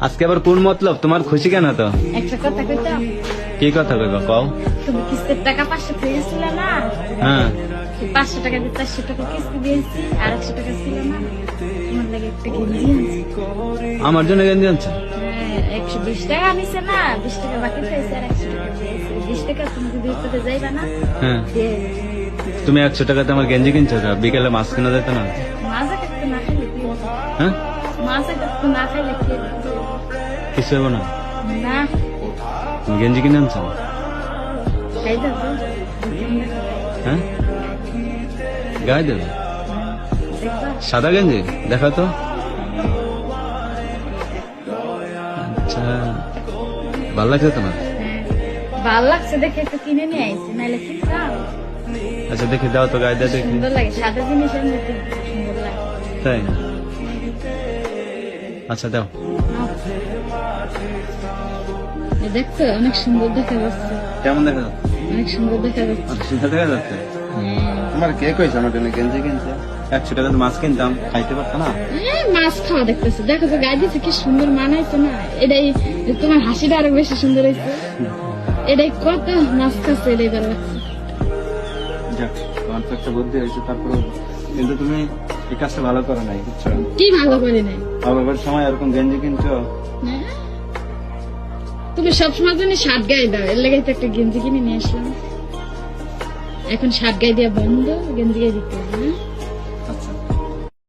আজকে আবার কোন মতলব তোমার খুশি কেন তো? একটা কথা কইতাম, কি কথা কইবা কও? তুমি কিস্তির টাকা 500 পেয়েছিল না? হ্যাঁ 500 টাকা দিয়ে 400 টাকা কিস্তি দিয়েছি, আর 100 টাকা ছিল না? তোমার লাগে একটা গেঞ্জি আনছি। আমার জন্য গেঞ্জি আনছো? হ্যাঁ, 120 টাকা নিছে না, 20 টাকা বাকি পেয়েছে আর 100 টাকা দিয়েছে। 20 টাকা তুমি যদি উঠতে যাইবা না? হ্যাঁ দিয়ে তুমি 100 টাকাতে আমার গেঞ্জি কিনছো তা বিকেলে মাছ কিনা যেত না? মাঝে কাটতে না খাইলে কি হবে? হ্যাঁ মাঝে কাটতে না খাইলে কি হবে? কিছু হবো না। না, তুমি গেঞ্জি কিনে আনছো? খাই দাও তো। হ্যাঁ গায়ে দেবে দেখবা? সাদা গেঞ্জি দেখা তো। আচ্ছা ভালো লাগছে তোমার? ভাল লাগছে দেখে একটু কিনে নিয়ে আইছি, নাইলে কি চাও? আচ্ছা দেখে দাও তো গায়ে দিয়ে দেখি। সুন্দর লাগে, সাদা জিনিসের মধ্যে সুন্দর লাগে। তাই আচ্ছা দাও। দেখছো অনেক সুন্দর দেখা যাচ্ছে, কেমন দেখা যাচ্ছে? অনেক সুন্দর দেখা যাচ্ছে। আচ্ছা, সুন্দর দেখা যাচ্ছে। তোমার কে কইছে আমার জন্য গেঞ্জি কিনতে? 100 টাকা মাছ কিনতাম খাইতে পারতো না? মাছ খাওয়া দেখতেছে, দেখো তো গায়ে দিচ্ছে কি সুন্দর মানাইছে না? এটাই তোমার হাসিটা আরো বেশি সুন্দর হয়েছে। এটাই কত মাছ খাচ্ছে, এটাই ভালো লাগছে। যাক তোমার তো একটা বুদ্ধি হয়েছে, তারপরে কিন্তু তুমি এই কাজটা ভালো করো নাই বুঝছো? কি ভালো করে নাই? অভাবের সময় এরকম গেঞ্জি কিনছো। হ্যাঁ? তুমি সবসময় জন্য শার্ট গায়ে দাও, এর লেগে তো একটা গেঞ্জি কিনে নিয়ে আসলাম। এখন শার্ট গায়ে দেওয়া বন্ধ, গেঞ্জি গায়ে দিতে হবে।